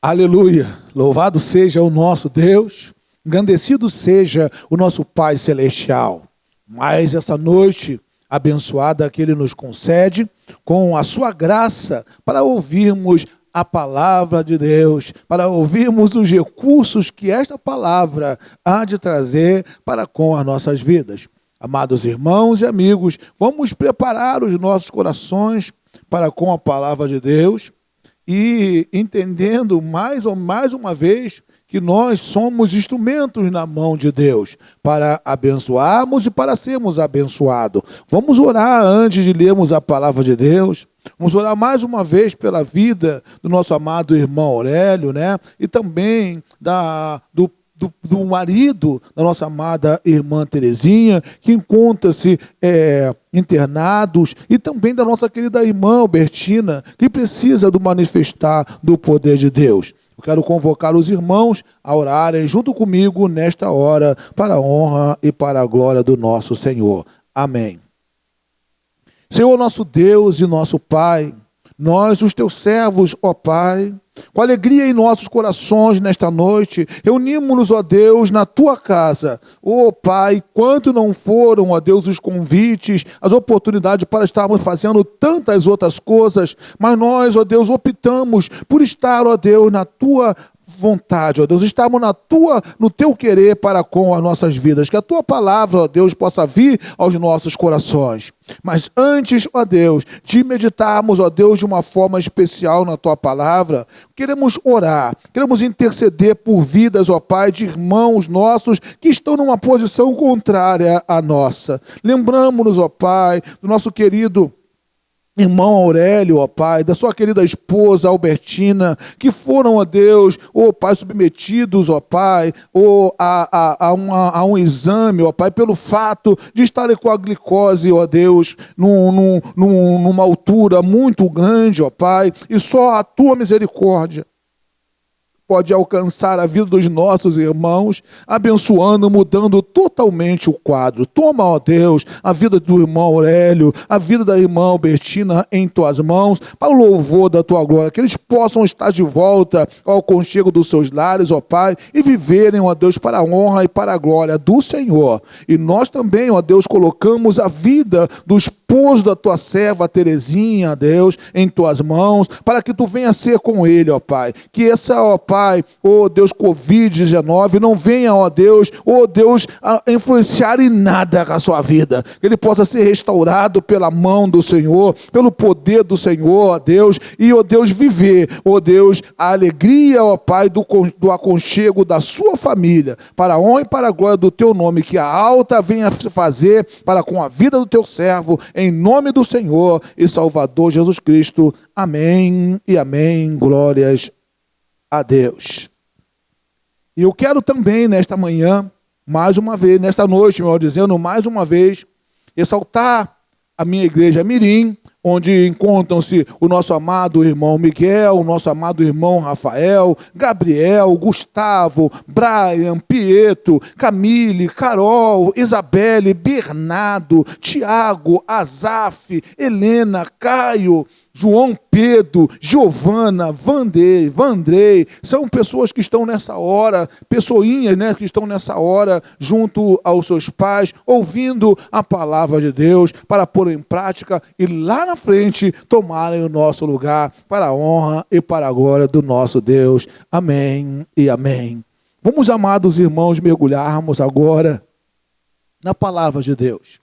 Aleluia! Louvado seja o nosso Deus, engrandecido seja o nosso Pai Celestial. Mas essa noite abençoada que Ele nos concede, com a sua graça, para ouvirmos a palavra de Deus, para ouvirmos os recursos que esta palavra há de trazer para com as nossas vidas. Amados irmãos e amigos, vamos preparar os nossos corações para com a palavra de Deus, e entendendo mais uma vez que nós somos instrumentos na mão de Deus para abençoarmos e para sermos abençoados. Vamos orar antes de lermos a palavra de Deus. Vamos orar mais uma vez pela vida do nosso amado irmão Aurélio, né? E também do marido da nossa amada irmã Terezinha, que encontra-se internados, e também da nossa querida irmã Albertina, que precisa do manifestar do poder de Deus. Eu quero convocar os irmãos a orarem junto comigo nesta hora, para a honra e para a glória do nosso Senhor. Amém. Senhor nosso Deus e nosso Pai, nós, os teus servos, ó Pai, com alegria em nossos corações nesta noite, reunimos-nos, ó Deus, na tua casa. Ó Pai, quanto não foram, ó Deus, os convites, as oportunidades para estarmos fazendo tantas outras coisas, mas nós, ó Deus, optamos por estar, ó Deus, na tua vontade, ó Deus, estamos no teu querer para com as nossas vidas, que a tua palavra, ó Deus, possa vir aos nossos corações. Mas antes, ó Deus, de meditarmos, ó Deus, de uma forma especial na tua palavra, queremos orar, queremos interceder por vidas, ó Pai, de irmãos nossos que estão numa posição contrária à nossa. Lembramos-nos, ó Pai, do nosso querido irmão Aurélio, ó Pai, da sua querida esposa Albertina, que foram, ó Deus, ó Pai, submetidos, ó Pai, a um exame, ó Pai, pelo fato de estarem com a glicose, ó Deus, numa altura muito grande, ó Pai, e só a tua misericórdia pode alcançar a vida dos nossos irmãos, abençoando, mudando totalmente o quadro. Toma, ó Deus, a vida do irmão Aurélio, a vida da irmã Albertina em tuas mãos, para o louvor da tua glória, que eles possam estar de volta ao aconchego dos seus lares, ó Pai, e viverem, ó Deus, para a honra e para a glória do Senhor. E nós também, ó Deus, colocamos a vida do esposo da tua serva Terezinha, Deus, em tuas mãos, para que tu venha ser com ele, ó Pai. Que essa, ó Pai, ó Deus, Covid-19 não venha, ó Deus, a influenciar em nada a sua vida. Que ele possa ser restaurado pela mão do Senhor, pelo poder do Senhor, ó Deus, e, ó Deus, viver, ó Deus, a alegria, ó Pai, do aconchego da sua família, para a honra e para a glória do teu nome, que a alta venha fazer para com a vida do teu servo, em nome do Senhor e Salvador Jesus Cristo. Amém e amém. Glórias a Deus. E eu quero também, nesta manhã, mais uma vez, nesta noite, melhor dizendo, mais uma vez, exaltar a minha igreja Mirim, onde encontram-se o nosso amado irmão Miguel, o nosso amado irmão Rafael, Gabriel, Gustavo, Brian, Pietro, Camille, Carol, Isabelle, Bernardo, Tiago, Azaf, Helena, Caio, João Pedro, Giovana, Vandrei, são pessoas que estão nessa hora, pessoinhas, né, que estão nessa hora junto aos seus pais, ouvindo a palavra de Deus para pôr em prática e lá na frente tomarem o nosso lugar para a honra e para a glória do nosso Deus. Amém e amém. Vamos, amados irmãos, mergulharmos agora na palavra de Deus.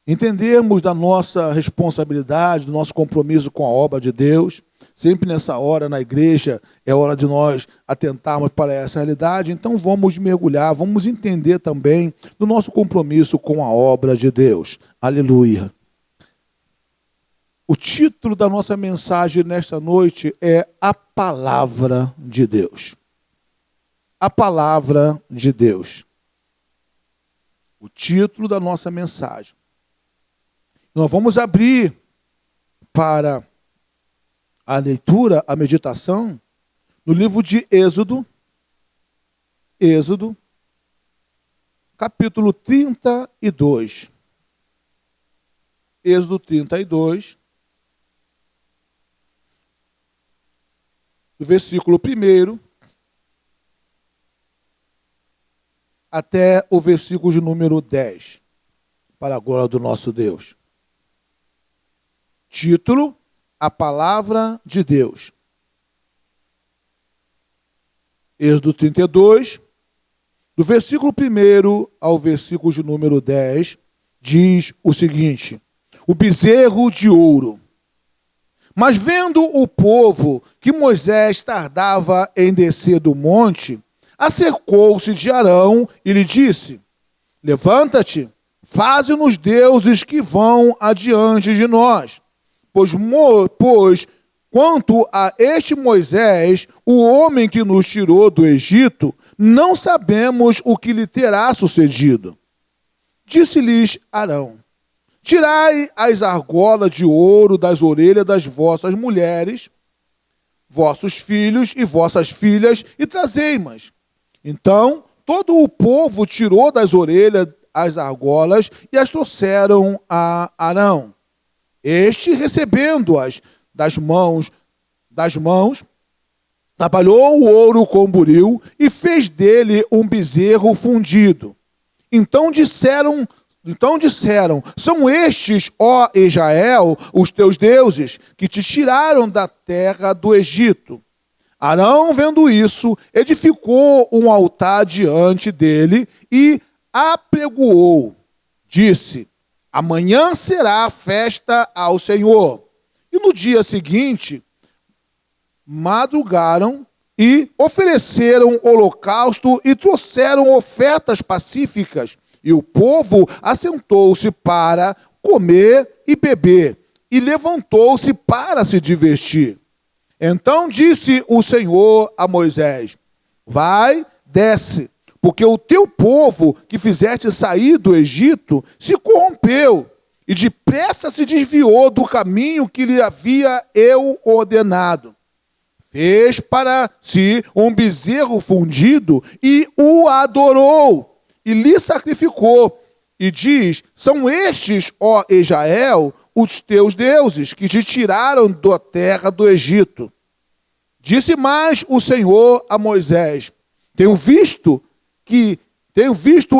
Entendermos da nossa responsabilidade, do nosso compromisso com a obra de Deus. Sempre nessa hora, na igreja, é hora de nós atentarmos para essa realidade. Então vamos mergulhar, vamos entender também do nosso compromisso com a obra de Deus. Aleluia. O título da nossa mensagem nesta noite é A Palavra de Deus. A Palavra de Deus. O título da nossa mensagem. Nós vamos abrir para a leitura, a meditação, no livro de Êxodo, capítulo 32. Êxodo 32. do versículo 1 até o versículo de número 10, para a glória do nosso Deus. Título: A Palavra de Deus. Êxodo 32, do versículo 1 ao versículo de número 10, diz o seguinte: o bezerro de ouro. Mas vendo o povo que Moisés tardava em descer do monte, acercou-se de Arão e lhe disse: levanta-te, faze-nos deuses que vão adiante de nós. Pois quanto a este Moisés, o homem que nos tirou do Egito, não sabemos o que lhe terá sucedido. Disse-lhes Arão: tirai as argolas de ouro das orelhas das vossas mulheres, vossos filhos e vossas filhas, e trazei-mas. Então todo o povo tirou das orelhas as argolas e as trouxeram a Arão. Este, recebendo-as das mãos, trabalhou o ouro com buril e fez dele um bezerro fundido. Então disseram, são estes, ó Israel, os teus deuses, que te tiraram da terra do Egito. Arão, vendo isso, edificou um altar diante dele e apregoou. Disse: amanhã será festa ao Senhor. E no dia seguinte, madrugaram e ofereceram holocausto e trouxeram ofertas pacíficas. E o povo assentou-se para comer e beber, e levantou-se para se divertir. Então disse o Senhor a Moisés: vai, desce, porque o teu povo que fizeste sair do Egito se corrompeu e depressa se desviou do caminho que lhe havia eu ordenado. Fez para si um bezerro fundido e o adorou e lhe sacrificou. E diz: são estes, ó Israel, os teus deuses, que te tiraram da terra do Egito. Disse mais o Senhor a Moisés: tenho visto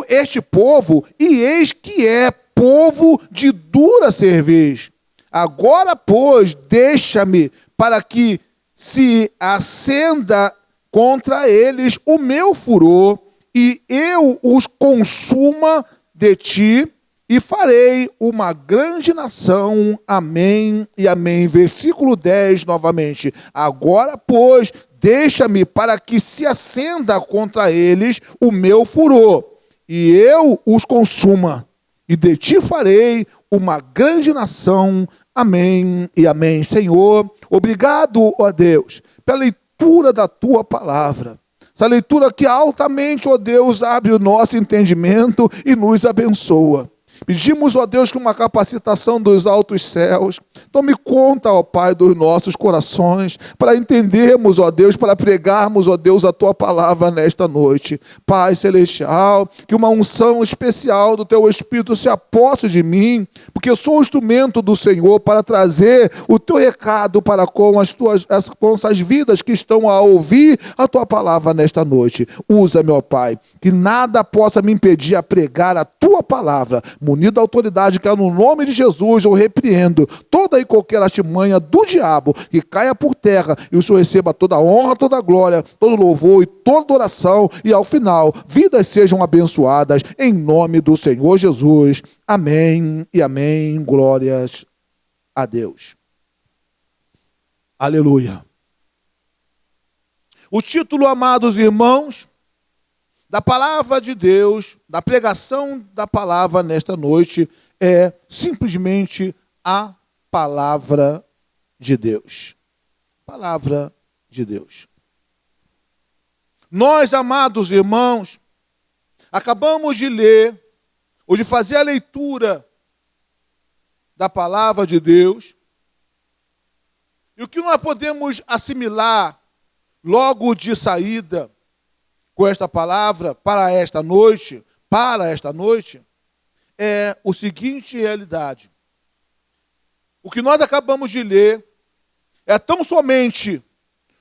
este povo, e eis que é povo de dura cerviz. Agora, pois, deixa-me para que se acenda contra eles o meu furor, e eu os consuma de ti, e farei uma grande nação. Amém e amém. Versículo 10 novamente. Agora, pois, deixa-me para que se acenda contra eles o meu furor, e eu os consuma, e de ti farei uma grande nação. Amém e amém. Senhor, obrigado, ó Deus, pela leitura da tua palavra. Essa leitura que altamente, ó Deus, abre o nosso entendimento e nos abençoa. Pedimos, ó Deus, que uma capacitação dos altos céus tome conta, ó Pai, dos nossos corações, para entendermos, ó Deus, para pregarmos, ó Deus, a Tua palavra nesta noite. Pai Celestial, que uma unção especial do Teu Espírito se aposse de mim, porque eu sou o instrumento do Senhor para trazer o Teu recado para com essas vidas que estão a ouvir a Tua palavra nesta noite. Usa-me, ó Pai, que nada possa me impedir a pregar a Tua palavra, munido da autoridade que é no nome de Jesus. Eu repreendo toda e qualquer artimanha do diabo, que caia por terra, e o Senhor receba toda a honra, toda a glória, todo louvor e toda oração, e ao final, vidas sejam abençoadas, em nome do Senhor Jesus. Amém e amém. Glórias a Deus. Aleluia. O título, amados irmãos, da palavra de Deus, da pregação da palavra nesta noite, é simplesmente a palavra de Deus. Palavra de Deus. Nós, amados irmãos, acabamos de ler, ou de fazer a leitura da palavra de Deus, e o que nós podemos assimilar logo de saída com esta palavra para esta noite, é o seguinte realidade. O que nós acabamos de ler é tão somente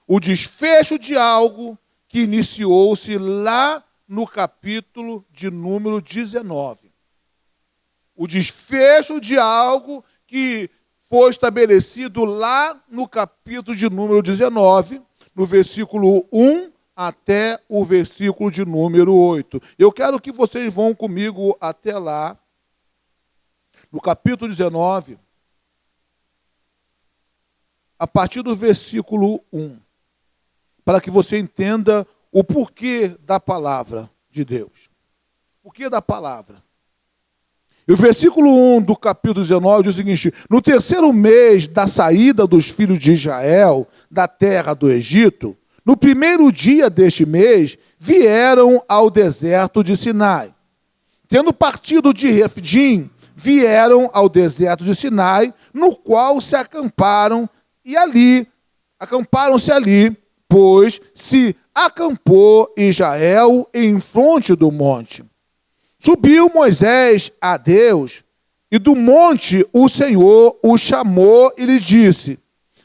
o desfecho de algo que iniciou-se lá no capítulo de número 19. O desfecho de algo que foi estabelecido lá no capítulo de número 19, no versículo 1 até o versículo de número 8. Eu quero que vocês vão comigo até lá, no capítulo 19, a partir do versículo 1, para que você entenda o porquê da palavra de Deus. O porquê da palavra. E o versículo 1 do capítulo 19 diz o seguinte: no terceiro mês da saída dos filhos de Israel da terra do Egito, no primeiro dia deste mês, vieram ao deserto de Sinai. Tendo partido de Refidim, vieram ao deserto de Sinai, no qual se acamparam, e ali, acamparam-se ali, pois se acampou Israel em fronte do monte. Subiu Moisés a Deus, e do monte o Senhor o chamou e lhe disse: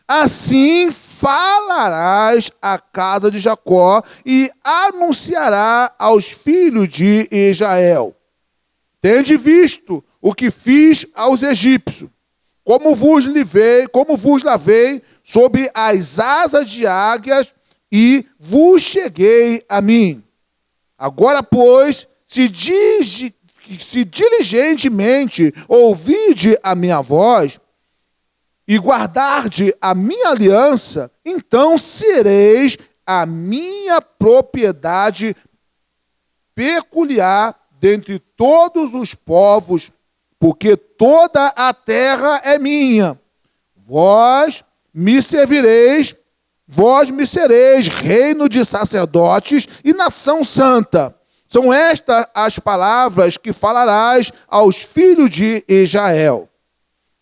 assim falarás à casa de Jacó e anunciará aos filhos de Israel: tende visto o que fiz aos egípcios, como vos lavei sob as asas de águias e vos cheguei a mim. Agora, pois, se diligentemente ouvide a minha voz e guardarde a minha aliança, então sereis a minha propriedade peculiar dentre todos os povos, porque toda a terra é minha. Vós me sereis reino de sacerdotes e nação santa. São estas as palavras que falarás aos filhos de Israel.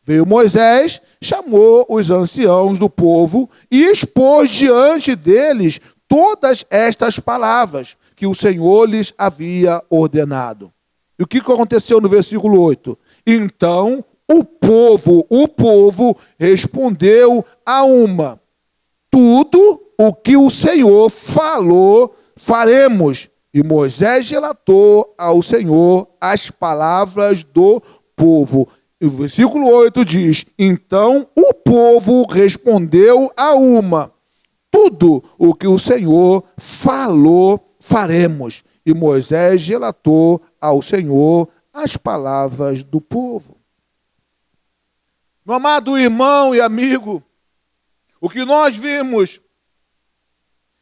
Veio Moisés, chamou os anciãos do povo e expôs diante deles todas estas palavras que o Senhor lhes havia ordenado. E o que aconteceu no versículo 8? Então o povo respondeu a uma: tudo o que o Senhor falou, faremos. E Moisés relatou ao Senhor as palavras do povo. E o versículo 8 diz: então o povo respondeu a uma: tudo o que o Senhor falou, faremos. E Moisés relatou ao Senhor as palavras do povo. Meu amado irmão e amigo, o que nós vimos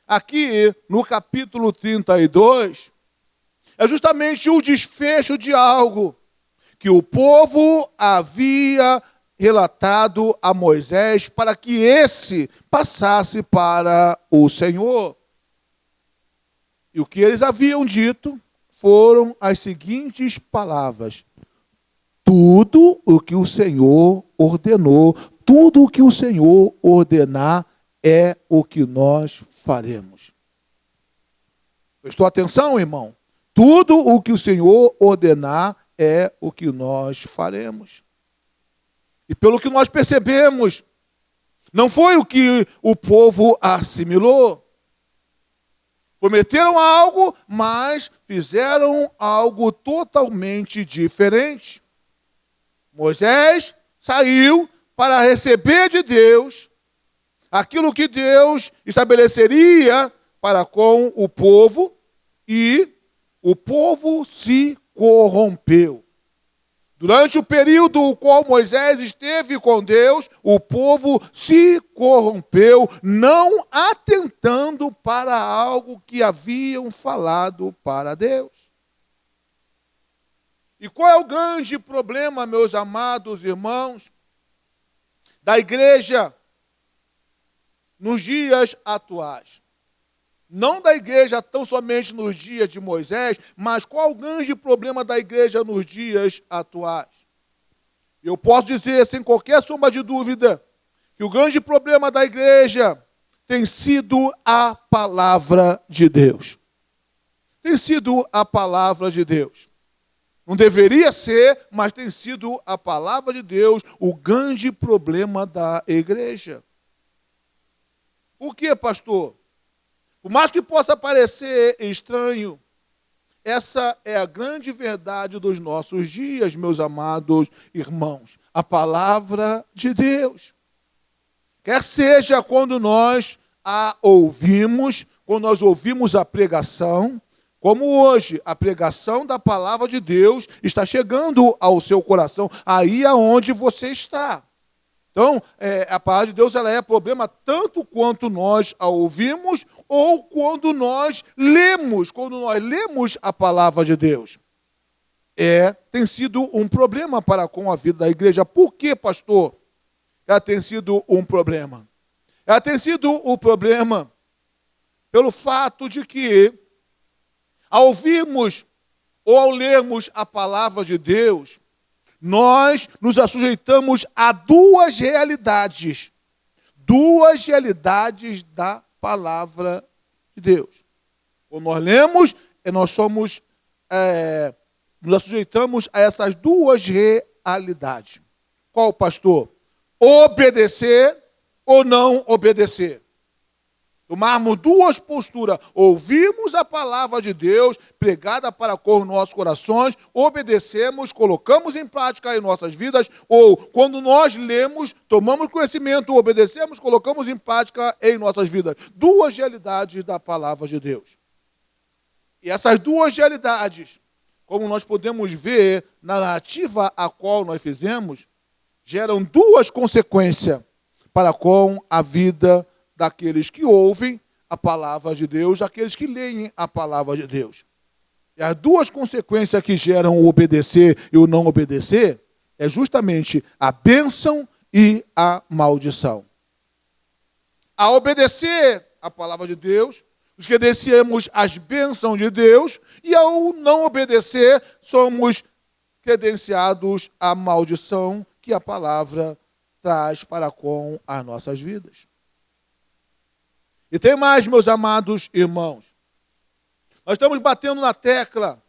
aqui no capítulo 32 é justamente o desfecho de algo que o povo havia relatado a Moisés para que esse passasse para o Senhor. E o que eles haviam dito foram as seguintes palavras: tudo o que o Senhor ordenou, tudo o que o Senhor ordenar é o que nós faremos. Prestou atenção, irmão? Tudo o que o Senhor ordenar é o que nós faremos. E pelo que nós percebemos, não foi o que o povo assimilou. Prometeram algo, mas fizeram algo totalmente diferente. Moisés saiu para receber de Deus aquilo que Deus estabeleceria para com o povo, e o povo se corrompeu. Durante o período no qual Moisés esteve com Deus, o povo se corrompeu, não atentando para algo que haviam falado para Deus. E qual é o grande problema, meus amados irmãos, da igreja nos dias atuais? Não da igreja tão somente nos dias de Moisés, mas qual o grande problema da igreja nos dias atuais? Eu posso dizer, sem qualquer sombra de dúvida, que o grande problema da igreja tem sido a palavra de Deus. Tem sido a palavra de Deus. Não deveria ser, mas tem sido a palavra de Deus o grande problema da igreja. Por quê, pastor? Por mais que possa parecer estranho, essa é a grande verdade dos nossos dias, meus amados irmãos. A palavra de Deus. Quer seja quando nós a ouvimos, quando nós ouvimos a pregação, como hoje, a pregação da palavra de Deus está chegando ao seu coração, aí aonde você está. Então, a palavra de Deus ela é problema tanto quanto nós a ouvimos ou quando nós lemos a palavra de Deus. Tem sido um problema para com a vida da igreja. Por quê, pastor? Ela tem sido um problema. Ela tem sido um problema pelo fato de que, ao ouvirmos ou ao lermos a palavra de Deus, nós nos assujeitamos a duas realidades da palavra de Deus. Quando nós lemos, nós nos assujeitamos a essas duas realidades. Qual, pastor? Obedecer ou não obedecer. Tomarmos duas posturas, ouvirmos a palavra de Deus pregada para com os nossos corações, obedecemos, colocamos em prática em nossas vidas, ou quando nós lemos, tomamos conhecimento, obedecemos, colocamos em prática em nossas vidas. Duas realidades da palavra de Deus. E essas duas realidades, como nós podemos ver na narrativa a qual nós fizemos, geram duas consequências para com a vida daqueles que ouvem a palavra de Deus, daqueles que leem a palavra de Deus. E as duas consequências que geram o obedecer e o não obedecer é justamente a bênção e a maldição. A obedecer a palavra de Deus, nos credenciamos as bênçãos de Deus, e ao não obedecer, somos credenciados à maldição que a palavra traz para com as nossas vidas. E tem mais, meus amados irmãos. Nós estamos batendo na tecla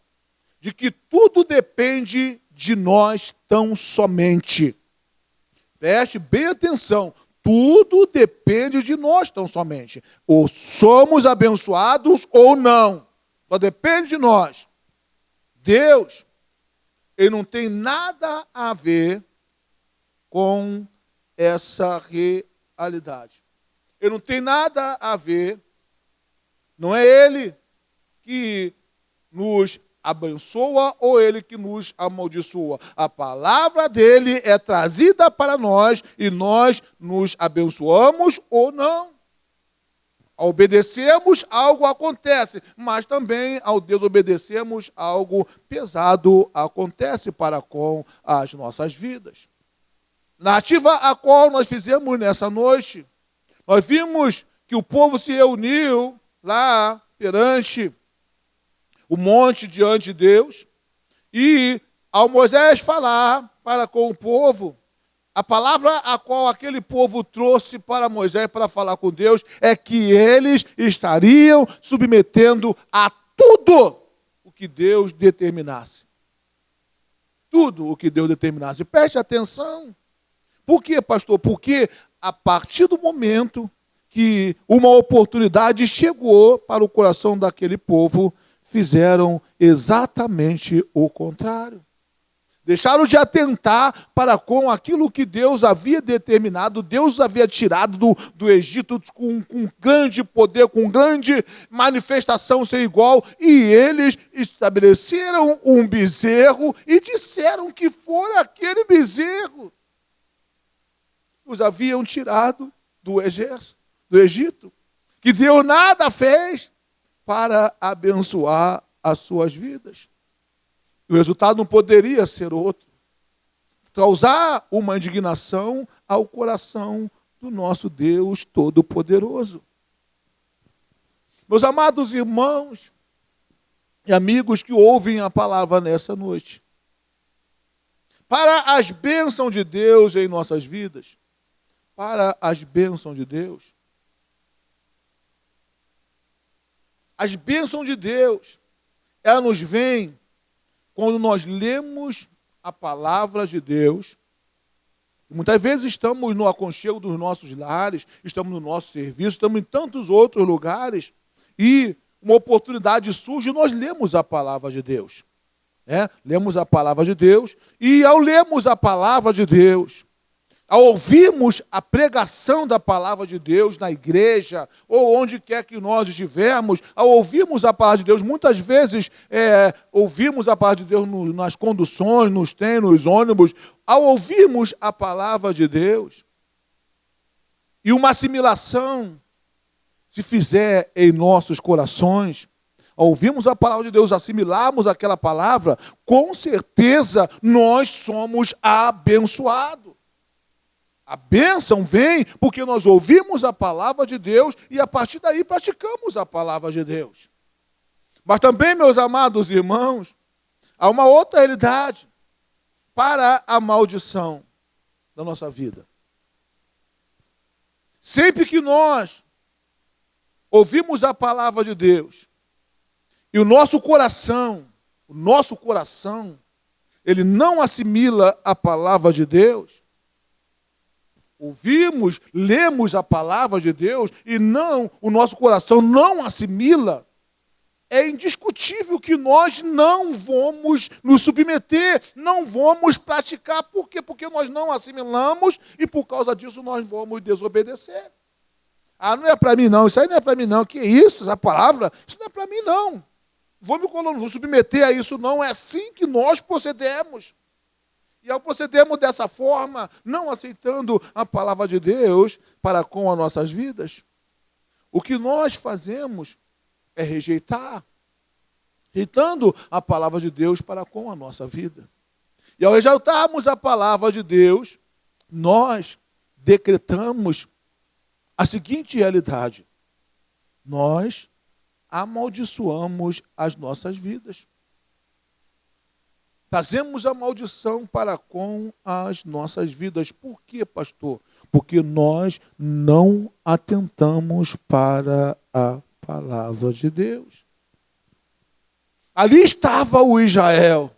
de que tudo depende de nós tão somente. Preste bem atenção. Tudo depende de nós tão somente. Ou somos abençoados ou não. Só depende de nós. Deus, ele não tem nada a ver com essa realidade. Ele não tem nada a ver, não é ele que nos abençoa ou ele que nos amaldiçoa. A palavra dele é trazida para nós e nós nos abençoamos ou não. Ao obedecermos, algo acontece, mas também ao desobedecermos, algo pesado acontece para com as nossas vidas. Na ativa a qual nós fizemos nessa noite, nós vimos que o povo se reuniu lá perante o monte diante de Deus e ao Moisés falar para com o povo, a palavra a qual aquele povo trouxe para Moisés para falar com Deus é que eles estariam submetendo a tudo o que Deus determinasse. Tudo o que Deus determinasse. Preste atenção. Por quê, pastor? Porque a partir do momento que uma oportunidade chegou para o coração daquele povo, fizeram exatamente o contrário. Deixaram de atentar para com aquilo que Deus havia determinado. Deus havia tirado do Egito com grande poder, com grande manifestação sem igual. E eles estabeleceram um bezerro e disseram que fora aquele bezerro. Os haviam tirado do Egito, que Deus nada fez para abençoar as suas vidas. E o resultado não poderia ser outro. Causar uma indignação ao coração do nosso Deus Todo-Poderoso. Meus amados irmãos e amigos que ouvem a palavra nessa noite, para as bênçãos de Deus em nossas vidas, para as bênçãos de Deus. As bênçãos de Deus, elas nos vêm quando nós lemos a palavra de Deus, Muitas vezes estamos no aconchego dos nossos lares, estamos no nosso serviço, estamos em tantos outros lugares, e uma oportunidade surge e nós lemos a palavra de Deus. Lemos a palavra de Deus, e ao lermos a palavra de Deus, ao ouvirmos a pregação da palavra de Deus na igreja, ou onde quer que nós estivermos, ao ouvirmos a palavra de Deus, muitas vezes ouvimos a palavra de Deus nas conduções, nos trens, nos ônibus, ao ouvirmos a palavra de Deus, e uma assimilação se fizer em nossos corações, ao ouvirmos a palavra de Deus, assimilarmos aquela palavra, com certeza nós somos abençoados. A bênção vem porque nós ouvimos a palavra de Deus e a partir daí praticamos a palavra de Deus. Mas também, meus amados irmãos, há uma outra realidade para a maldição da nossa vida. Sempre que nós ouvimos a palavra de Deus e o nosso coração, ele não assimila a palavra de Deus, ouvimos, lemos a palavra de Deus e o nosso coração não assimila, é indiscutível que nós não vamos nos submeter, não vamos praticar. Por quê? Porque nós não assimilamos e por causa disso nós vamos desobedecer. Não é para mim não, isso aí não é para mim não. Que isso, essa palavra, isso não é para mim não. Não vou submeter a isso não, é assim que nós procedemos. E ao procedermos dessa forma, não aceitando a palavra de Deus para com as nossas vidas, o que nós fazemos é rejeitando a palavra de Deus para com a nossa vida. E ao rejeitarmos a palavra de Deus, nós decretamos a seguinte realidade: nós amaldiçoamos as nossas vidas. Trazemos a maldição para com as nossas vidas. Por quê, pastor? Porque nós não atentamos para a palavra de Deus. Ali estava o Israel.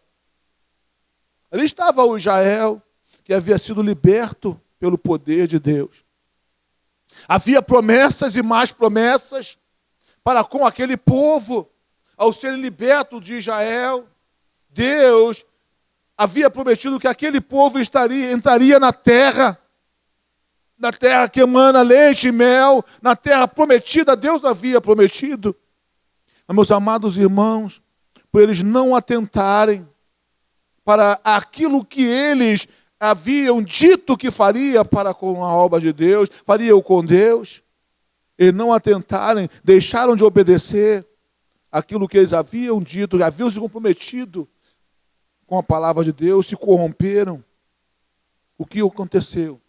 Ali estava o Israel que havia sido liberto pelo poder de Deus. Havia promessas e mais promessas para com aquele povo. Ao serem libertos de Israel, Deus havia prometido que aquele povo entraria na terra que emana leite e mel, na terra prometida, Deus havia prometido. Mas, meus amados irmãos, por eles não atentarem para aquilo que eles haviam dito que faria para com a obra de Deus, fariam com Deus, e não atentarem, deixaram de obedecer aquilo que eles haviam dito, haviam se comprometido com a palavra de Deus, se corromperam. O que aconteceu?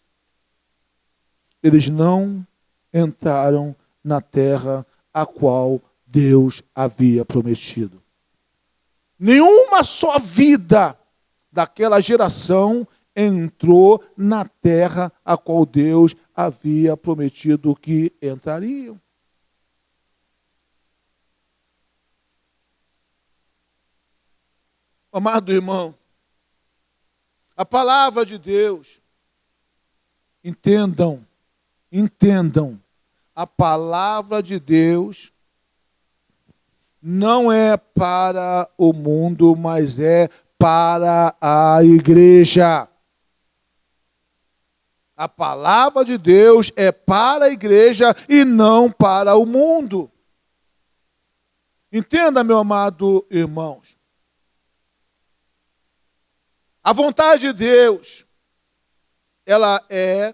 Eles não entraram na terra a qual Deus havia prometido. Nenhuma só vida daquela geração entrou na terra a qual Deus havia prometido que entrariam. Amado irmão, a palavra de Deus, entendam, a palavra de Deus não é para o mundo, mas é para a igreja. A palavra de Deus é para a igreja e não para o mundo. Entenda, meu amado irmãos. A vontade de Deus, ela é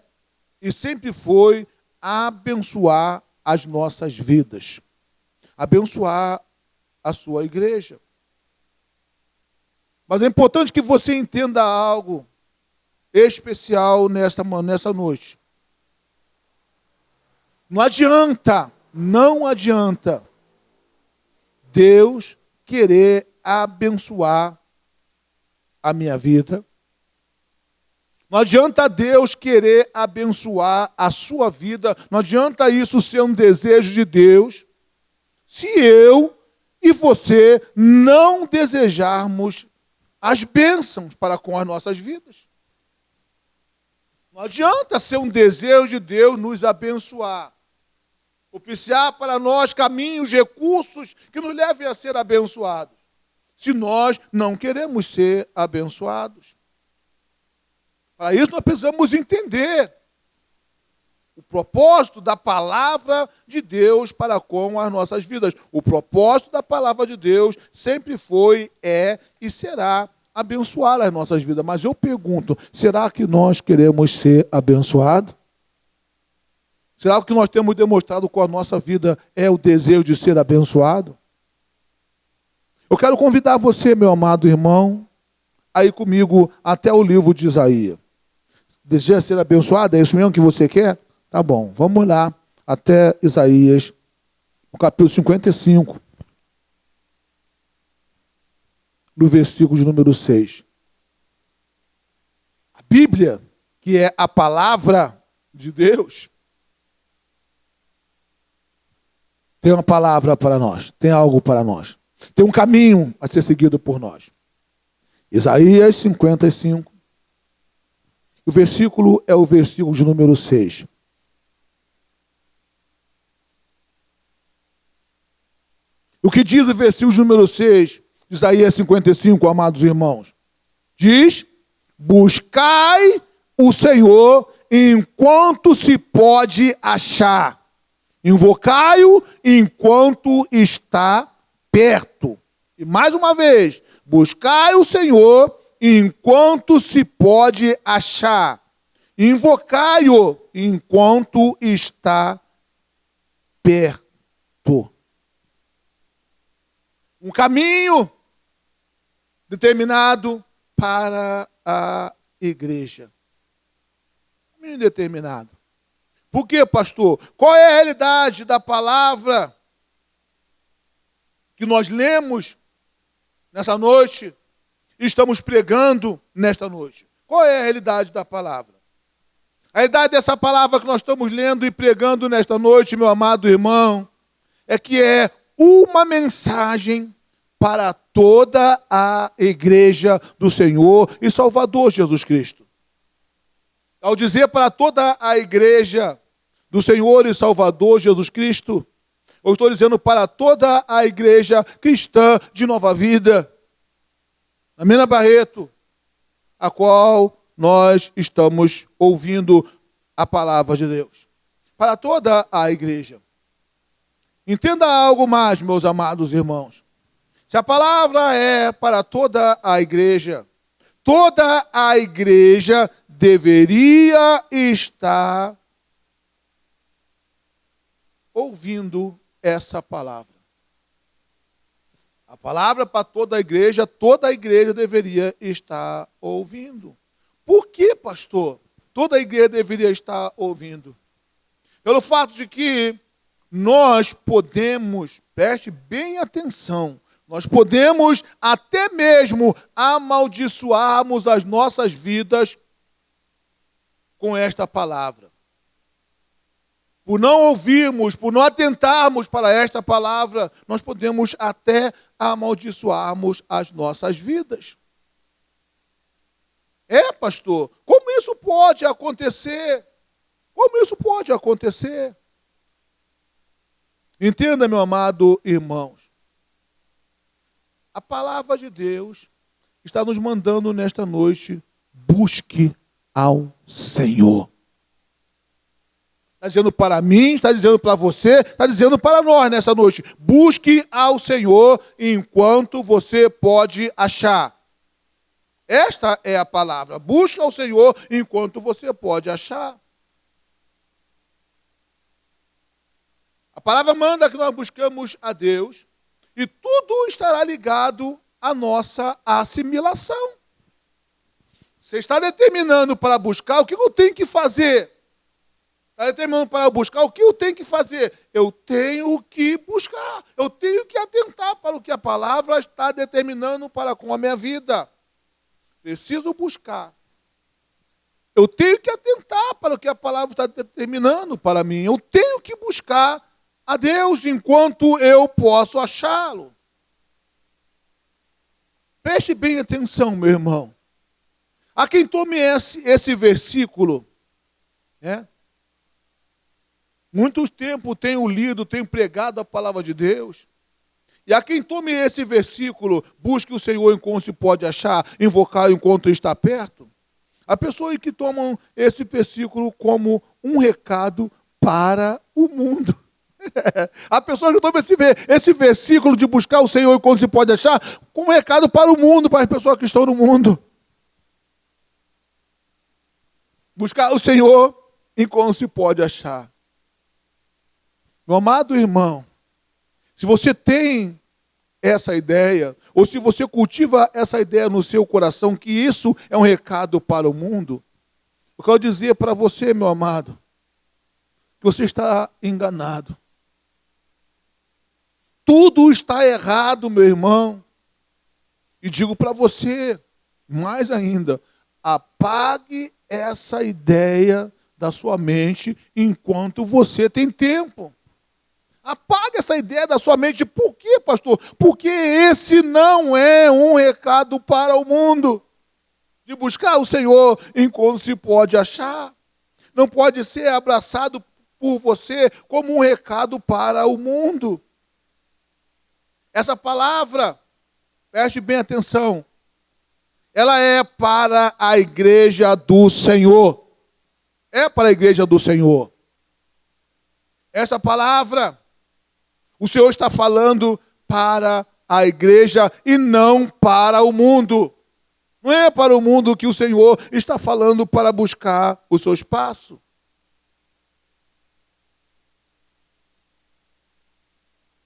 e sempre foi abençoar as nossas vidas, abençoar a sua igreja. Mas é importante que você entenda algo especial nessa noite. Não adianta Deus querer abençoar a minha vida. Não adianta Deus querer abençoar a sua vida. Não adianta isso ser um desejo de Deus, se eu e você não desejarmos as bênçãos para com as nossas vidas. Não adianta ser um desejo de Deus nos abençoar. Propiciar para nós caminhos, recursos que nos levem a ser abençoados. Se nós não queremos ser abençoados. Para isso nós precisamos entender o propósito da palavra de Deus para com as nossas vidas. O propósito da palavra de Deus sempre foi, é e será abençoar as nossas vidas. Mas eu pergunto, será que nós queremos ser abençoados? Será que o que nós temos demonstrado com a nossa vida é o desejo de ser abençoado? Eu quero convidar você, meu amado irmão, a ir comigo até o livro de Isaías. Deseja ser abençoado? É isso mesmo que você quer? Tá bom, vamos lá até Isaías, no capítulo 55, no versículo de número 6. A Bíblia, que é a palavra de Deus, tem uma palavra para nós, tem algo para nós. Tem um caminho a ser seguido por nós. Isaías 55. O versículo é o versículo de número 6. O que diz o versículo de número 6 de Isaías 55, amados irmãos? Diz: buscai o Senhor enquanto se pode achar. Invocai-o enquanto está perto. E mais uma vez, buscai o Senhor enquanto se pode achar. Invocai-o enquanto está perto. Um caminho determinado para a igreja. Caminho determinado. Por quê, pastor? Qual é a realidade da palavra que nós lemos nessa noite e estamos pregando nesta noite? Qual é a realidade da palavra? A realidade dessa palavra que nós estamos lendo e pregando nesta noite, meu amado irmão, é que é uma mensagem para toda a igreja do Senhor e Salvador Jesus Cristo. Ao dizer para toda a igreja do Senhor e Salvador Jesus Cristo, eu estou dizendo para toda a igreja cristã de Nova Vida, na Mina Barreto, a qual nós estamos ouvindo a palavra de Deus. Para toda a igreja. Entenda algo mais, meus amados irmãos. Se a palavra é para toda a igreja deveria estar ouvindo essa palavra. A palavra para toda a igreja deveria estar ouvindo. Por que, pastor? Toda a igreja deveria estar ouvindo. Pelo fato de que nós podemos, preste bem atenção, nós podemos até mesmo amaldiçoarmos as nossas vidas com esta palavra. Por não ouvirmos, por não atentarmos para esta palavra, nós podemos até amaldiçoarmos as nossas vidas. É, pastor, como isso pode acontecer? Como isso pode acontecer? Entenda, meu amado irmãos. A palavra de Deus está nos mandando nesta noite, busque ao Senhor. Está dizendo para mim, está dizendo para você, está dizendo para nós nessa noite. Busque ao Senhor enquanto você pode achar. Esta é a palavra. Busque ao Senhor enquanto você pode achar. A palavra manda que nós buscamos a Deus e tudo estará ligado à nossa assimilação. Você está determinando para buscar o que eu tenho que fazer. Está determinando para buscar o que eu tenho que fazer. Eu tenho que buscar. Eu tenho que atentar para o que a palavra está determinando para com a minha vida. Preciso buscar. Eu tenho que atentar para o que a palavra está determinando para mim. Eu tenho que buscar a Deus enquanto eu posso achá-lo. Preste bem atenção, meu irmão. Há quem tome esse versículo né? Muito tempo tenho lido, tenho pregado a palavra de Deus. E a quem tome esse versículo, busque o Senhor enquanto se pode achar, invocar enquanto está perto. Há pessoas que tomam esse versículo como um recado para o mundo. Há pessoas que tomam esse versículo de buscar o Senhor enquanto se pode achar, como um recado para o mundo, para as pessoas que estão no mundo. Buscar o Senhor enquanto se pode achar. Meu amado irmão, se você tem essa ideia, ou se você cultiva essa ideia no seu coração, que isso é um recado para o mundo, eu quero dizer para você, meu amado, que você está enganado. Tudo está errado, meu irmão. E digo para você, mais ainda, apague essa ideia da sua mente enquanto você tem tempo. Apague essa ideia da sua mente. Por quê, pastor? Porque esse não é um recado para o mundo. De buscar o Senhor enquanto se pode achar. Não pode ser abraçado por você como um recado para o mundo. Essa palavra, preste bem atenção, ela é para a igreja do Senhor. É para a igreja do Senhor. Essa palavra, o Senhor está falando para a igreja e não para o mundo. Não é para o mundo que o Senhor está falando para buscar o seu espaço.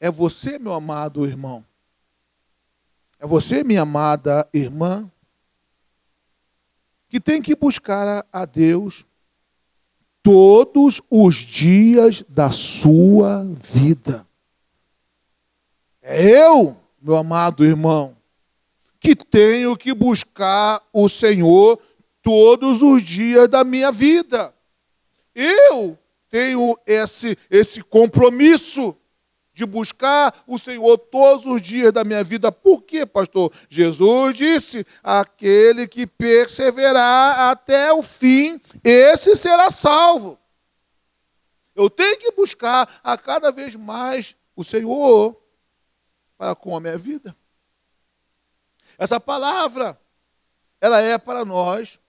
É você, meu amado irmão. É você, minha amada irmã, que tem que buscar a Deus todos os dias da sua vida. É eu, meu amado irmão, que tenho que buscar o Senhor todos os dias da minha vida. Eu tenho esse compromisso de buscar o Senhor todos os dias da minha vida. Por quê, pastor? Jesus disse, aquele que perseverar até o fim, esse será salvo. Eu tenho que buscar a cada vez mais o Senhor para com a minha vida. Essa palavra, ela é para nós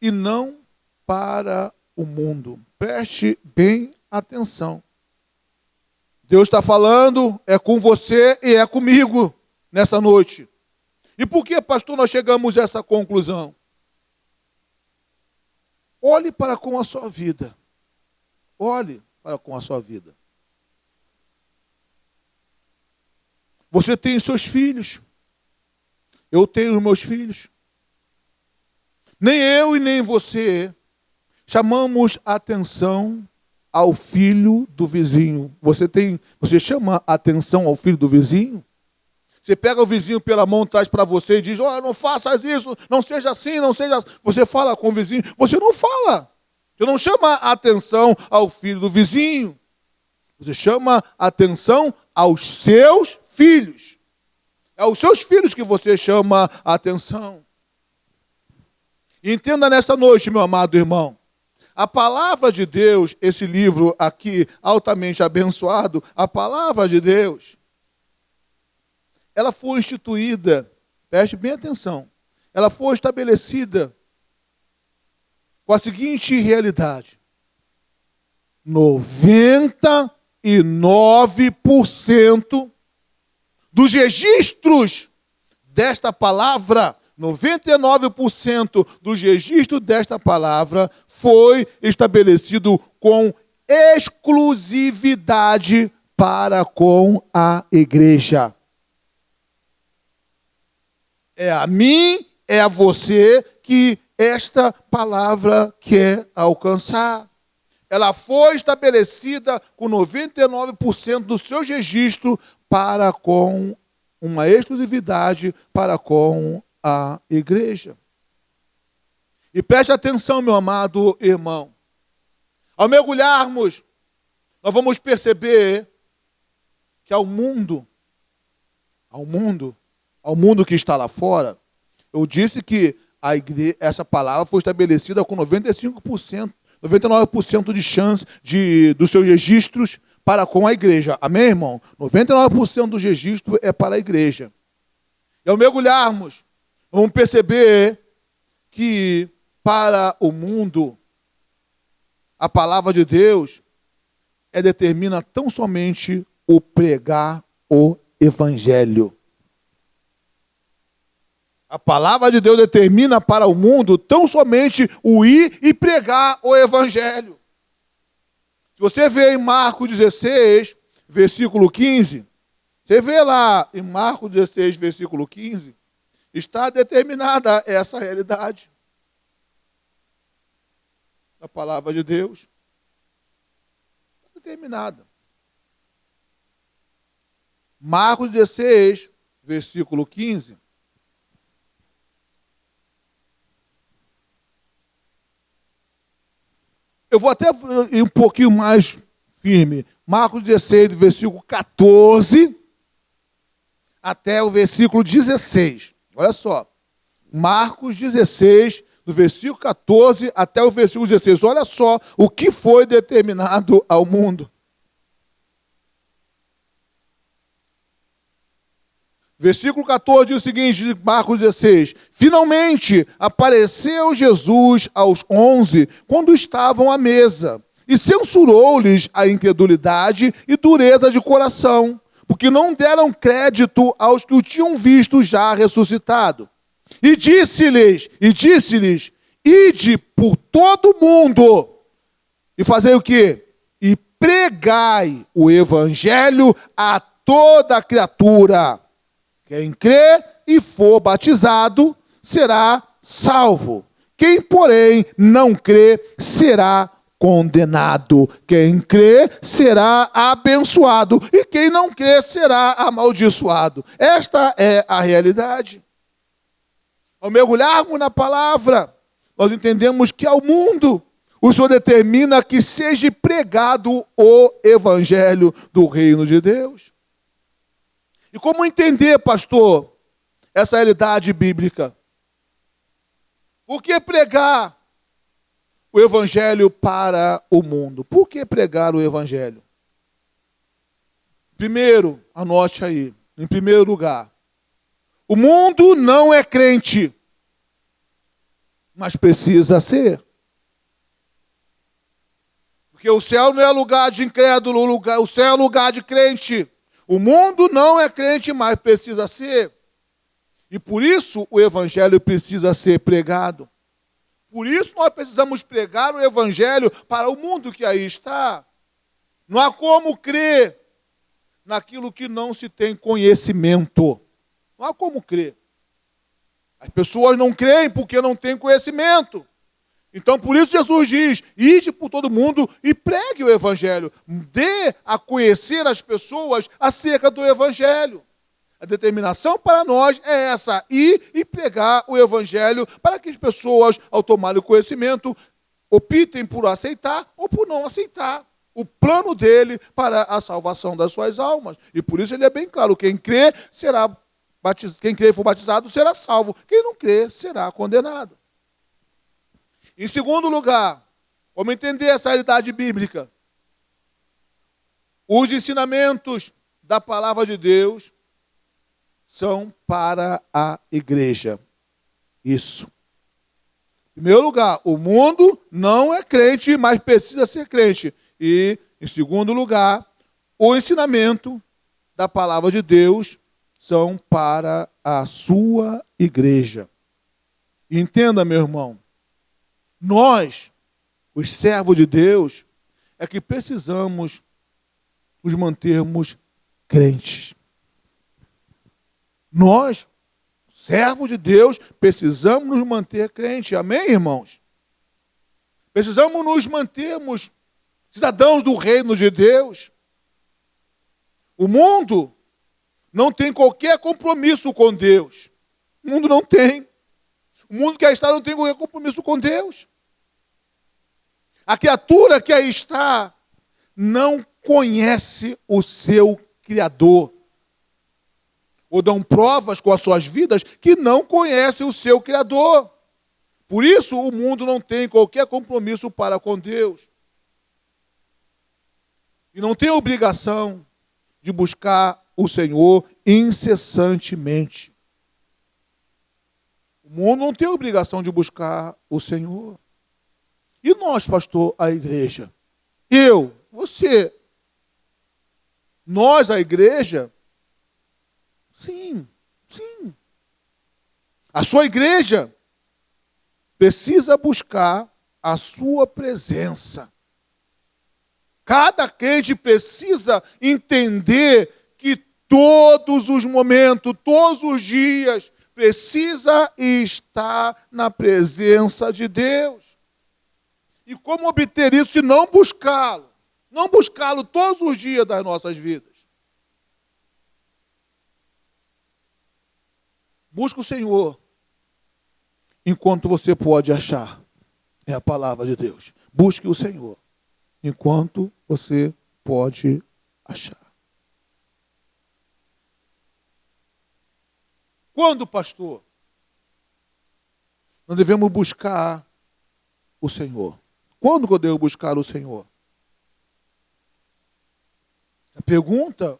e não para o mundo. Preste bem atenção. Deus está falando, é com você e é comigo nessa noite. E por que, pastor, nós chegamos a essa conclusão? Olhe para com a sua vida. Olhe para com a sua vida. Você tem seus filhos. Eu tenho os meus filhos. Nem eu e nem você chamamos atenção ao filho do vizinho. Você chama atenção ao filho do vizinho? Você pega o vizinho pela mão, traz para você e diz, olha, não faças isso, não seja assim, não seja assim. Você fala com o vizinho, você não fala. Você não chama atenção ao filho do vizinho. Você chama atenção aos seus filhos. É aos seus filhos que você chama atenção. Entenda nessa noite, meu amado irmão. A palavra de Deus, esse livro aqui, altamente abençoado, a palavra de Deus, ela foi instituída, preste bem atenção, ela foi estabelecida com a seguinte realidade: 99% dos registros desta palavra, 99% dos registros desta palavra foi estabelecido com exclusividade para com a igreja. É a mim, é a você que esta palavra quer alcançar. Ela foi estabelecida com 99% dos seus registros para com uma exclusividade para com a igreja. E preste atenção, meu amado irmão. Ao mergulharmos, nós vamos perceber que ao mundo que está lá fora, eu disse que essa palavra foi estabelecida com 99% 99% de chance dos seus registros para com a igreja. Amém, irmão? 99% dos registros é para a igreja. E ao mergulharmos, vamos perceber que para o mundo, a palavra de Deus determina tão somente o pregar o evangelho. A palavra de Deus determina para o mundo tão somente o ir e pregar o evangelho. Se você vê em Marcos 16, versículo 15, você vê lá em Marcos 16, versículo 15, está determinada essa realidade. A palavra de Deus está determinada. Marcos 16, versículo 15. Eu vou até ir um pouquinho mais firme. Marcos 16, versículo 14 até o versículo 16. Olha só. Marcos 16, do versículo 14 até o versículo 16. Olha só o que foi determinado ao mundo. Versículo 14 diz o seguinte, de Marcos 16. Finalmente apareceu Jesus aos 11, quando estavam à mesa, e censurou-lhes a incredulidade e dureza de coração, porque não deram crédito aos que o tinham visto já ressuscitado. E disse-lhes, ide por todo o mundo, e fazei o quê? E pregai o evangelho a toda criatura. Quem crê e for batizado será salvo. Quem, porém, não crê será condenado. Quem crê será abençoado. E quem não crê será amaldiçoado. Esta é a realidade. Ao mergulharmos na palavra, nós entendemos que ao mundo o Senhor determina que seja pregado o evangelho do reino de Deus. E como entender, pastor, essa realidade bíblica? Por que pregar o evangelho para o mundo? Por que pregar o evangelho? Primeiro, anote aí, em primeiro lugar, o mundo não é crente, mas precisa ser. Porque o céu não é lugar de incrédulo, o céu é lugar de crente. O mundo não é crente, mas precisa ser. E por isso o evangelho precisa ser pregado. Por isso nós precisamos pregar o evangelho para o mundo que aí está. Não há como crer naquilo que não se tem conhecimento. Não há como crer. As pessoas não creem porque não têm conhecimento. Então, por isso Jesus diz, ide por todo mundo e pregue o evangelho. Dê a conhecer as pessoas acerca do evangelho. A determinação para nós é essa, ir e pregar o evangelho para que as pessoas, ao tomarem o conhecimento, optem por aceitar ou por não aceitar o plano dele para a salvação das suas almas. E por isso ele é bem claro, quem crê quem crê e for batizado será salvo, quem não crê será condenado. Em segundo lugar, vamos entender essa realidade bíblica. Os ensinamentos da palavra de Deus são para a igreja. Isso. Em primeiro lugar, o mundo não é crente, mas precisa ser crente. E, em segundo lugar, o ensinamento da palavra de Deus são para a sua igreja. Entenda, meu irmão. Nós, os servos de Deus, é que precisamos nos mantermos crentes. Nós, servos de Deus, precisamos nos manter crentes. Amém, irmãos? Precisamos nos mantermos cidadãos do reino de Deus. O mundo não tem qualquer compromisso com Deus. O mundo não tem. O mundo que aí está não tem qualquer compromisso com Deus. A criatura que aí está não conhece o seu Criador. Ou dão provas com as suas vidas que não conhecem o seu Criador. Por isso, o mundo não tem qualquer compromisso para com Deus. E não tem obrigação de buscar o Senhor incessantemente. O mundo não tem obrigação de buscar o Senhor. E nós, pastor, a igreja? Eu, você, nós, a igreja? Sim, sim. A sua igreja precisa buscar a sua presença. Cada crente precisa entender que todos os momentos, todos os dias, precisa estar na presença de Deus. E como obter isso se não buscá-lo? Não buscá-lo todos os dias das nossas vidas. Busca o Senhor enquanto você pode achar. É a palavra de Deus. Busque o Senhor enquanto você pode achar. Quando, pastor, nós devemos buscar o Senhor? Quando que eu devo buscar o Senhor? A pergunta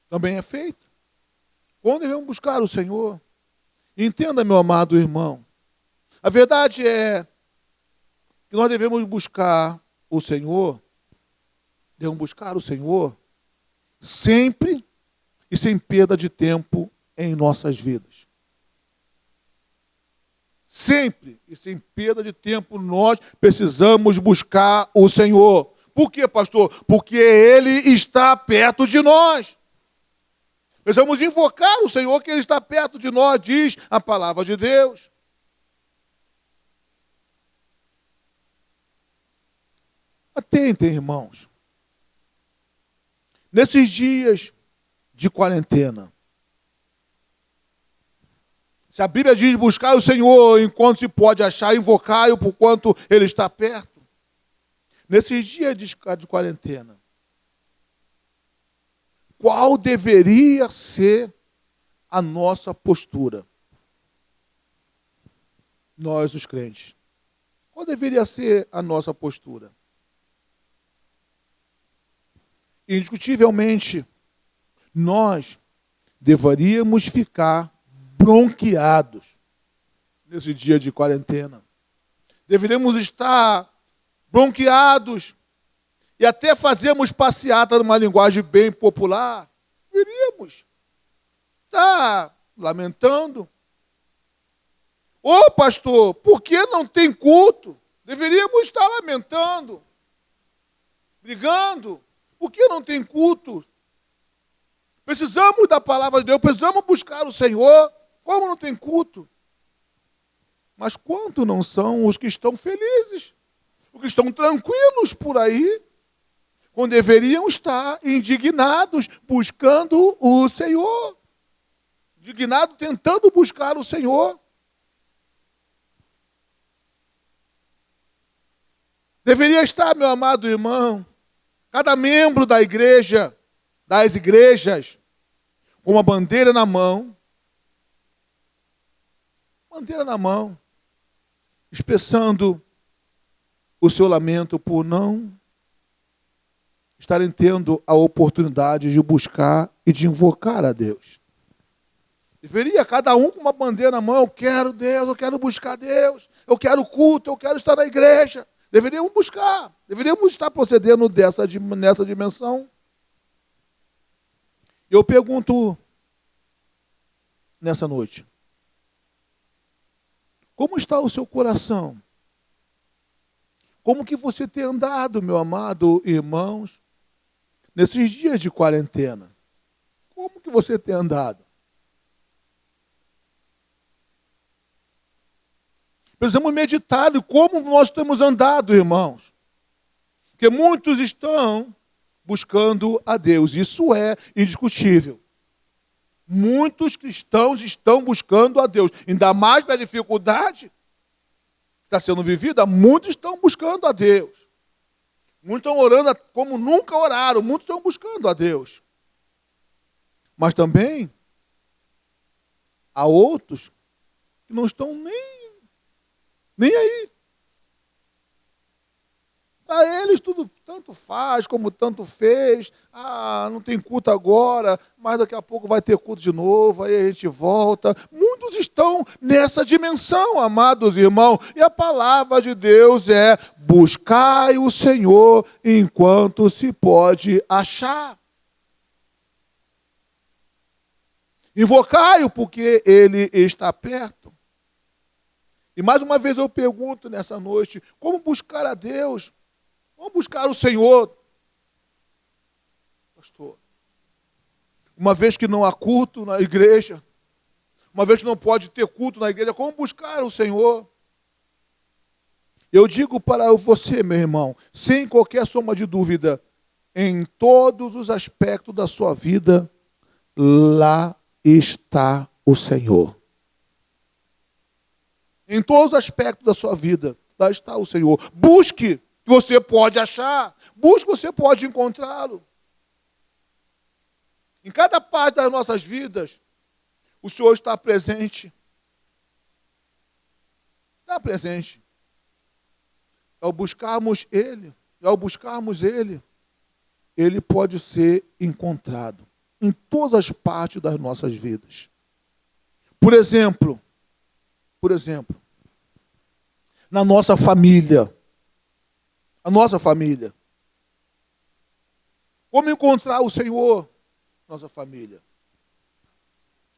também é feita. Quando devemos buscar o Senhor? Entenda, meu amado irmão. A verdade é que nós devemos buscar o Senhor, sempre e sem perda de tempo em nossas vidas. Sempre e sem perda de tempo nós precisamos buscar o Senhor. Por quê, pastor? Porque Ele está perto de nós. Precisamos invocar o Senhor, que Ele está perto de nós, diz a palavra de Deus. Atentem, irmãos. Nesses dias de quarentena, se a Bíblia diz buscar o Senhor enquanto se pode achar, invocar-o por quanto Ele está perto. Nesses dias de quarentena, qual deveria ser a nossa postura? Nós, os crentes. Qual deveria ser a nossa postura? Indiscutivelmente, nós deveríamos ficar bronqueados nesse dia de quarentena. Deveríamos estar bronqueados e até fazermos passeata numa linguagem bem popular. Deveríamos estar lamentando. Ô pastor, por que não tem culto? Deveríamos estar lamentando, brigando. Por que não tem culto? Precisamos da palavra de Deus, precisamos buscar o Senhor. Como não tem culto? Mas quanto não são os que estão felizes? Os que estão tranquilos por aí? Quando deveriam estar indignados, buscando o Senhor. Indignados, tentando buscar o Senhor. Deveria estar, meu amado irmão, cada membro da igreja, das igrejas, com uma bandeira na mão, expressando o seu lamento por não estarem tendo a oportunidade de buscar e de invocar a Deus. Deveria cada um com uma bandeira na mão, eu quero Deus, eu quero buscar Deus, eu quero culto, eu quero estar na igreja. Deveríamos buscar, deveríamos estar procedendo nessa dimensão. Eu pergunto nessa noite, como está o seu coração? Como que você tem andado, meu amado irmãos, nesses dias de quarentena? Como que você tem andado? Precisamos meditar em como nós temos andado, irmãos. Porque muitos estão buscando a Deus. Isso é indiscutível. Muitos cristãos estão buscando a Deus. Ainda mais para a dificuldade que está sendo vivida, muitos estão buscando a Deus. Muitos estão orando como nunca oraram. Muitos estão buscando a Deus. Mas também há outros que não estão nem Nem aí. Para eles tudo tanto faz, como tanto fez. Ah, não tem culto agora, mas daqui a pouco vai ter culto de novo, aí a gente volta. Muitos estão nessa dimensão, amados irmãos. E a palavra de Deus é: buscai o Senhor enquanto se pode achar. Invocai-o porque ele está perto. E mais uma vez eu pergunto nessa noite: como buscar a Deus? Vamos buscar o Senhor, pastor. Uma vez que não há culto na igreja, uma vez que não pode ter culto na igreja, como buscar o Senhor? Eu digo para você, meu irmão, sem qualquer soma de dúvida, em todos os aspectos da sua vida, lá está o Senhor. Em todos os aspectos da sua vida, lá está o Senhor. Busque, que você pode achar. Busque, você pode encontrá-lo. Em cada parte das nossas vidas, o Senhor está presente. Está presente. Ao buscarmos Ele, Ele pode ser encontrado em todas as partes das nossas vidas. Por exemplo, na nossa família. A nossa família. Como encontrar o Senhor? Nossa família.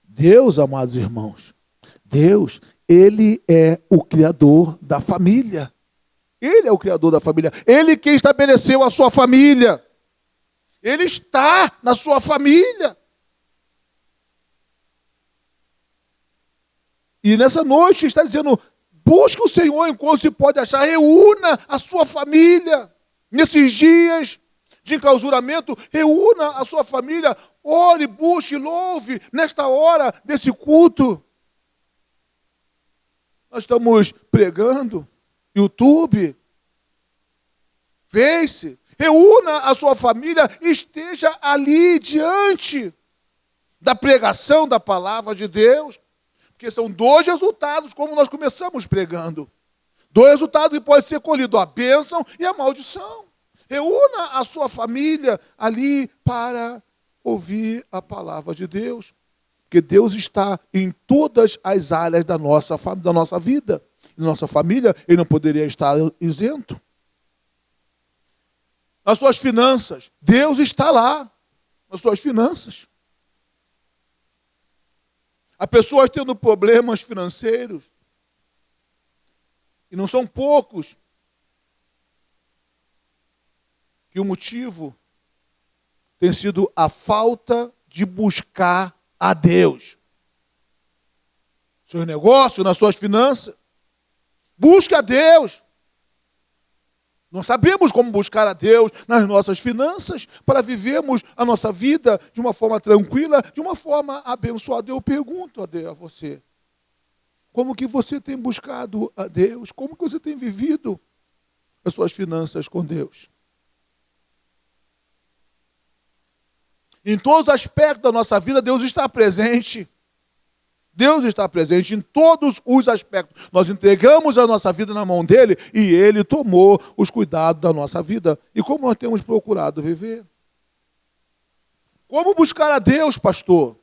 Deus, amados irmãos, Deus, Ele é o Criador da família. Ele é o Criador da família. Ele quem estabeleceu a sua família. Ele está na sua família. E nessa noite está dizendo: busque o Senhor enquanto se pode achar, reúna a sua família. Nesses dias de enclausuramento, reúna a sua família, ore, busque, louve, nesta hora desse culto. Nós estamos pregando, YouTube, Face, reúna a sua família, esteja ali diante da pregação da palavra de Deus. Porque são dois resultados, como nós começamos pregando. Dois resultados que podem ser colhidos: a bênção e a maldição. Reúna a sua família ali para ouvir a palavra de Deus. Porque Deus está em todas as áreas da nossa vida. Na nossa família, Ele não poderia estar isento. Nas suas finanças, Deus está lá. Nas suas finanças. Há pessoas tendo problemas financeiros, e não são poucos, que o motivo tem sido a falta de buscar a Deus. Seus negócios, nas suas finanças, busque a Deus. Nós sabemos como buscar a Deus nas nossas finanças para vivermos a nossa vida de uma forma tranquila, de uma forma abençoada. Eu pergunto a você, como que você tem buscado a Deus? Como que você tem vivido as suas finanças com Deus? Em todos os aspectos da nossa vida, Deus está presente. Deus está presente em todos os aspectos. Nós entregamos a nossa vida na mão dele e ele tomou os cuidados da nossa vida. E como nós temos procurado viver? Como buscar a Deus, pastor?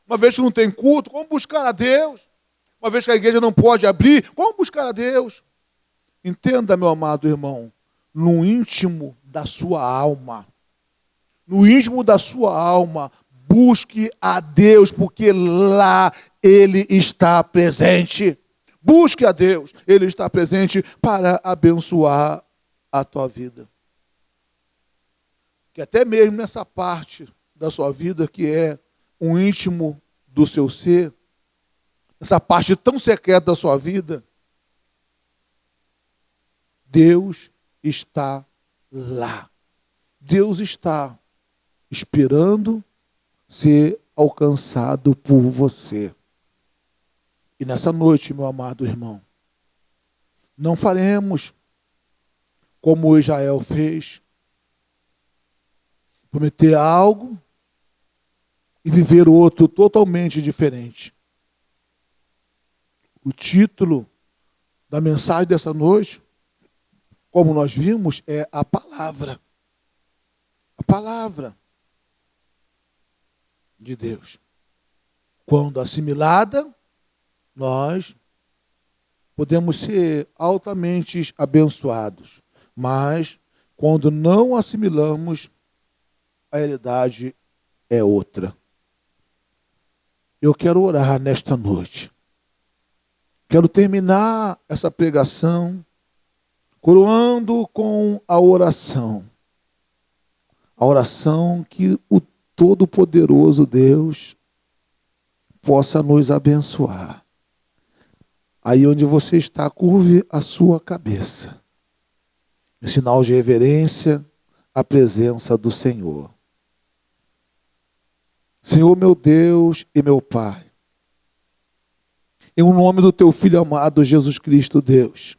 Uma vez que não tem culto, como buscar a Deus? Uma vez que a igreja não pode abrir, como buscar a Deus? Entenda, meu amado irmão, no íntimo da sua alma. No íntimo da sua alma, busque a Deus, porque lá Ele está presente. Busque a Deus, Ele está presente para abençoar a tua vida. Que até mesmo nessa parte da sua vida que é o íntimo do seu ser, essa parte tão secreta da sua vida, Deus está lá. Deus está esperando ser alcançado por você. E nessa noite, meu amado irmão, não faremos como Israel fez, prometer algo e viver outro totalmente diferente. O título da mensagem dessa noite, como nós vimos, é a palavra. A palavra de Deus. Quando assimilada, nós podemos ser altamente abençoados. Mas, quando não assimilamos, a realidade é outra. Eu quero orar nesta noite. Quero terminar essa pregação coroando com a oração. A oração que o Todo-Poderoso Deus possa nos abençoar. Aí onde você está, curve a sua cabeça. Em sinal de reverência à presença do Senhor. Senhor, meu Deus e meu Pai, em nome do Teu Filho amado Jesus Cristo, Deus,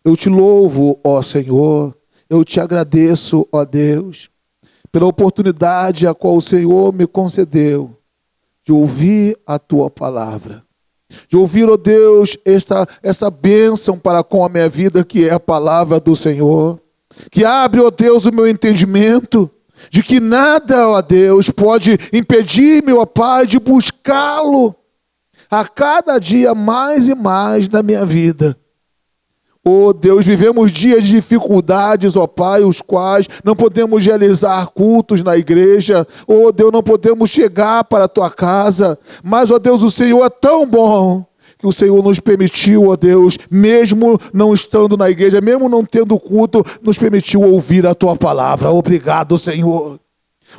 eu te louvo, ó Senhor, eu te agradeço, ó Deus, pela oportunidade a qual o Senhor me concedeu de ouvir a Tua palavra, de ouvir, ó Deus, essa bênção para com a minha vida, que é a palavra do Senhor, que abre, ó Deus, o meu entendimento, de que nada, ó Deus, pode impedir-me, ó Pai, de buscá-lo a cada dia mais e mais na minha vida. Ó Deus, vivemos dias de dificuldades, ó Pai, os quais não podemos realizar cultos na igreja. Ó Deus, não podemos chegar para a Tua casa. Mas, ó Deus, o Senhor é tão bom que o Senhor nos permitiu, ó Deus, mesmo não estando na igreja, mesmo não tendo culto, nos permitiu ouvir a Tua palavra. Obrigado, Senhor.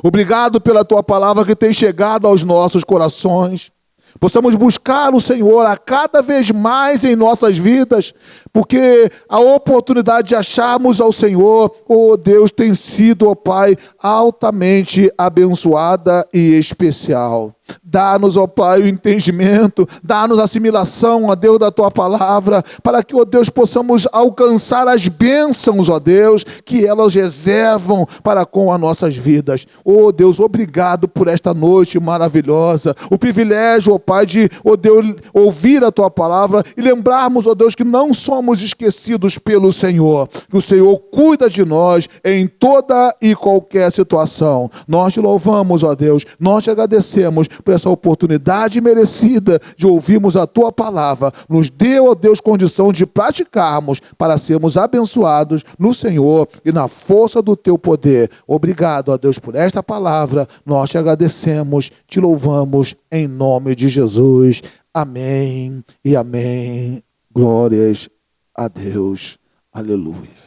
Obrigado pela Tua palavra que tem chegado aos nossos corações. Possamos buscar o Senhor a cada vez mais em nossas vidas, porque a oportunidade de acharmos ao Senhor, ó Deus, tem sido, ó Pai, altamente abençoada e especial. Dá-nos, ó Pai, o entendimento, dá-nos a assimilação, ó Deus, da Tua palavra, para que, ó Deus, possamos alcançar as bênçãos, ó Deus, que elas reservam para com as nossas vidas. Ó Deus, obrigado por esta noite maravilhosa, o privilégio, ó Pai, de, ó Deus, ouvir a Tua palavra e lembrarmos, ó Deus, que não somos esquecidos pelo Senhor, que o Senhor cuida de nós em toda e qualquer situação. Nós te louvamos, ó Deus, nós te agradecemos por essa oportunidade merecida de ouvirmos a Tua palavra. Nos dê, ó Deus, condição de praticarmos para sermos abençoados no Senhor e na força do Teu poder. Obrigado, ó Deus, por esta palavra. Nós te agradecemos, te louvamos em nome de Jesus. Amém e amém. Glórias a Deus. Aleluia.